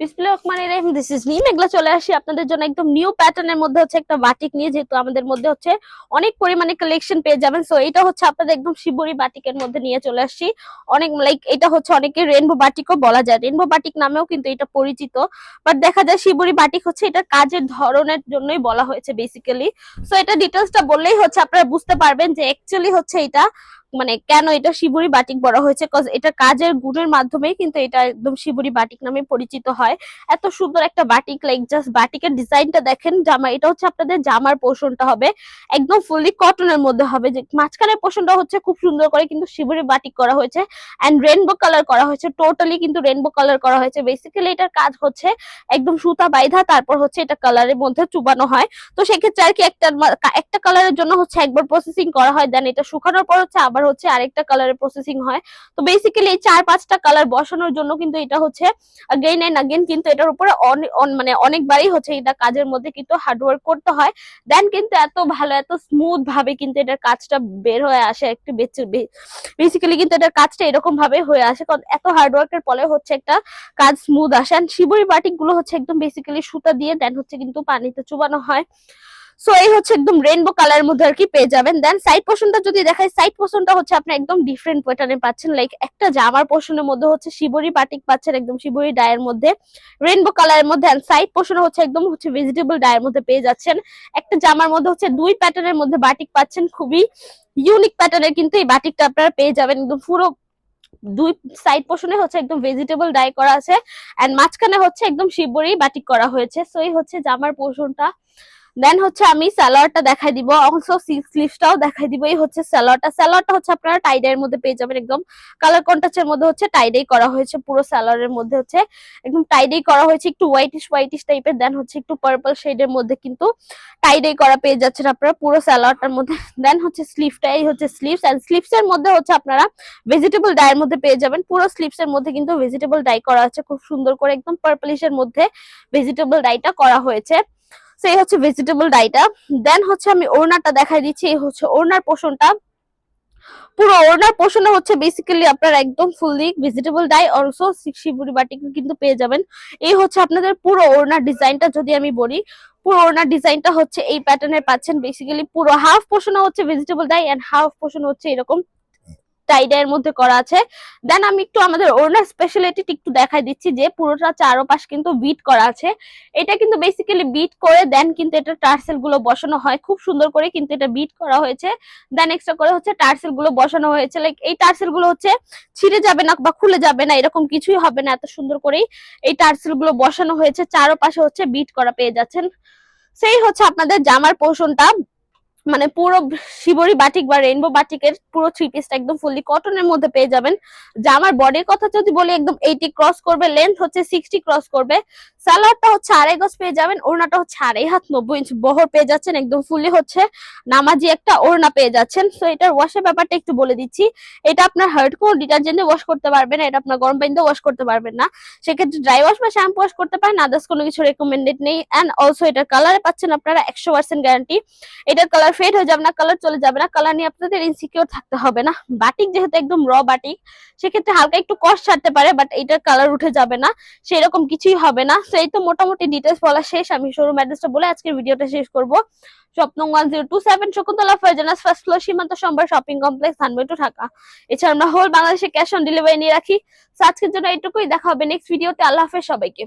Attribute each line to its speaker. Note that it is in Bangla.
Speaker 1: দিস ইজ নিম। এগুলা চলে আসি আপনাদের জন্য একদম নিউ প্যাটার্নের মধ্যে হচ্ছে একটা বাটিক নিয়ে, যেহেতু আমাদের মধ্যে হচ্ছে অনেক পরিমাণে কালেকশন পেয়ে যাবেন। সো এটা হচ্ছে আপনাদের একদম শিবরি বাটিকের মধ্যে নিয়ে চলে আসছি। অনেক লাইক এটা হচ্ছে অনেকে রেনবো বাটিকও বলা যায়, রেনবো বাটিক নামেও কিন্তু এটা পরিচিত। বাট দেখা যায় শিবরি বাটিক হচ্ছে এটা কাজের ধরনের জন্যই বলা হয়েছে বেসিক্যালি। সো এটা ডিটেলসটা বললেই হচ্ছে আপনারা বুঝতে পারবেন যে অ্যাকচুয়ালি হচ্ছে এটা মানে কেন এটা শিবরি বাটিক বলা হয়েছে, কজ এটা কাজের গুণের মাধ্যমে কিন্তু এটা একদম শিবরি বাটিক নামে পরিচিত হয়। এত সুন্দর একটা বাটিক, লাইক জাস্ট বাটিকের ডিজাইনটা দেখেন। জামা এটা হচ্ছে আপনাদের জামার পোর্শনটা হবে একদম ফুললি কটনের মধ্যে হবে, যে মাঝখানের পোর্শনটা হচ্ছে খুব সুন্দর করে কিন্তু শিবরি বাটিক করা হয়েছে এন্ড রেনবো কালার করা হয়েছে, টোটালি কিন্তু রেনবো কালার করা হয়েছে। বেসিক্যালি এটার কাজ হচ্ছে একদম সুতা বাইধা তারপর হচ্ছে এটা কালারের মধ্যে চুবানো হয়। তো সেক্ষেত্রে আর কি একটা কালারের জন্য হচ্ছে একবার প্রসেসিং করা হয়, দেন এটা শুকানোর পর হচ্ছে আবার হচ্ছে আরেকটা কালারের প্রসেসিং হয়। তো বেসিক্যালি এই 4-5টা কালার বসানোর জন্য কিন্তু এটা হচ্ছে अगेन এন্ড अगेन কিন্তু এটার উপরে মানে অনেকবারই হচ্ছে এটা কাজের মধ্যে কিন্তু হার্ডওয়ার্ক করতে হয়। দেন কিন্তু এত ভালো এত স্মুথ ভাবে কিন্তু এটার কাজটা বের হয়ে আসে একটু বেসিক্যালি কিন্তু এটার কাজটা এরকম ভাবে হয়ে আসে, কারণ এত হার্ডওয়ার্কের ফলে হচ্ছে একটা কাজ স্মুথ আসে। এন্ড শিবরি বাটিক গুলো হচ্ছে একদম বেসিক্যালি সুতা দিয়ে দেন হচ্ছে কিন্তু পানিতে চুবানো হয়। সো এই হচ্ছে একদম রেইনবো কালারের মধ্যে আর কি পেয়ে যাবেন। দেন সাইড পোর্শনটা যদি দেখাই, সাইড পোর্শনটা হচ্ছে আপনি একদম ডিফারেন্ট প্যাটার্নে পাচ্ছেন। লাইক একটা জামার পোর্শনের মধ্যে হচ্ছে শিবরি বাটিক পাচ্ছেন একদম শিবরি ডায়ের মধ্যে রেইনবো কালারের মধ্যে, এন্ড সাইড পোর্শনে হচ্ছে একদম হচ্ছে ভেজিটেবল ডায়ের মধ্যে পেয়ে যাচ্ছেন। একটা জামার মধ্যে হচ্ছে দুই প্যাটার্নের মধ্যে বাটিক পাচ্ছেন, খুবই ইউনিক প্যাটার্নের কিন্তু এই বাটিকটা আপনারা পেয়ে যাবেন। একদম পুরো দুই সাইড পোর্শনে হচ্ছে একদম ভেজিটেবল ডাই করা আছে এন্ড মাঝখানে হচ্ছে একদম শিবরি বাটিক করা হয়েছে। সো এই হচ্ছে জামার পোর্শনটা। দেন হচ্ছে আমি সালোয়ারটা দেখাই দিব, অলসো স্লিভসটাও দেখাই দিব। এই হচ্ছে সালোয়ারটা হচ্ছে আপনারা টাইডাইয়ের মধ্যে পেয়ে যাবেন, একদম কালার কন্ট্রাস্টের মধ্যে হচ্ছে টাইডাই করা হয়েছে। পুরো সালোয়ারের মধ্যে হচ্ছে একদম টাইডাই করা হয়েছে, একটু হোয়াইটিশ টাইপের। দেন হচ্ছে একটু পার্পল শেডের মধ্যে কিন্তু টাইডাই করা পেয়ে যাচ্ছেন আপনারা পুরো সালোয়ারটার মধ্যে। দেন হচ্ছে স্লিভটাই হচ্ছে স্লিভস, এন্ড স্লিভস এর মধ্যে হচ্ছে আপনারা ভেজিটেবল ডাইয়ের মধ্যে পেয়ে যাবেন। পুরো স্লিভস এর মধ্যে কিন্তু ভেজিটেবল ডাই করা আছে খুব সুন্দর করে, একদম পার্পলিশের মধ্যে ভেজিটেবল ডাইটা করা হয়েছে। সেই হচ্ছে ভেজিটেবল ডাইটা। দেন হচ্ছে আমি ওড়নাটা দেখাই দিচ্ছি। এই হচ্ছে ওড়নার পোর্শনটা। পুরো ওড়নার পোর্শনে হচ্ছে বেসিক্যালি আপনারা একদম fully vegetable dye also shibori batik কিন্তু পেয়ে যাবেন। এই হচ্ছে আপনাদের পুরো ওড়নার ডিজাইনটা। যদি আমি বলি পুরো ওড়নার ডিজাইনটা হচ্ছে এই প্যাটার্নের পাচ্ছেন। বেসিক্যালি পুরো হাফ পোর্শনে হচ্ছে vegetable dye and half portion হচ্ছে এরকম টাইডাইয়ের মধ্যে করা আছে। দেন আমি একটু আমাদের ওড়নার স্পেশালিটি একটু দেখাই দিচ্ছি, যে পুরোটা চারপাশ কিন্তু বিট করা আছে। এটা কিন্তু বেসিক্যালি বিট করে দেন কিন্তু এটা টার্সেল গুলো বসানো হয় খুব সুন্দর করে, কিন্তু এটা বিট করা হয়েছে। দেন এক্সট্রা করে হচ্ছে টার্সেল গুলো বসানো হয়েছে। লাইক এই টার্সেল গুলো হচ্ছে ছিঁড়ে যাবে না বা খুলে যাবে না, এরকম কিছুই হবে না, এত সুন্দর করেই এই টার্সেল গুলো বসানো হয়েছে। চারপাশে হচ্ছে বিট করা পেয়ে যাচ্ছেন। সেই হচ্ছে আপনাদের জামার পোর্শনটা, মানে পুরো শিবরি বাটিক বা রেইনবো বাটিকের পুরো থ্রি পিসটা একদম ফুললি কটনের মধ্যে পেয়ে যাবেন। জামার বডির কথা যদি বলি একদম 80 ক্রস করবে, লেন্থ হচ্ছে 60 ক্রস করবে। সালোয়ারটা হচ্ছে 2.5 গজ পেয়ে যাবেন, ওড়নাটা হচ্ছে 2.5 হাত 90 ইঞ্চ বহর পেয়ে যাচ্ছেন। একদম ফুললি হচ্ছে নামাজি একটা ওড়না পেয়ে যাচ্ছেন। সো এটার ওয়াশের ব্যাপারটা একটু বলে দিচ্ছি। এটা আপনার হার্ড কোন ডিটারজেন্টে ওয়াশ করতে পারবেন, এটা আপনার গরম পানিতে ওয়াশ করতে পারবেন না। সেক্ষেত্রে ড্রাই ওয়াশ বা শ্যাম্পু ওয়াশ করতে পারেন, আদার্স কোনো কিছু রেকমেন্ডেড নেই। এন্ড অলসো এটার কালারে পাচ্ছেন আপনারা 100% গ্যারান্টি। এটার কালার ফেড হয়ে যাবে না, কালার চলে যাবে না, কালার নিয়ে আপনাদের ইনসিকিউর থাকতে হবে না। বাটিক যেহেতু একদম র বাটিক, সেক্ষেত্রে হালকা একটু কষ্ট ছাড়তে পারে, বাট এটার কালার উঠে যাবে না, সেরকম কিছুই হবে না। সেই তো মোটামুটি ডিটেলস বলা শেষ। আমি শোরুম অ্যাড্রেসটা বলে আজকের ভিডিওটা শেষ করবো। শপ নং 1027 Shakuntala Farzana's first floor Seemanta Sambhar shopping complex, Dhanmondi two Dhaka. এছাড়া আমরা হোল বাংলাদেশে ক্যাশ অন ডেলিভারি নিয়ে রাখি। আজকের জন্য এইটুকুই, দেখা হবে নেক্সট ভিডিওতে। আল্লাহ হাফেজ সবাইকে।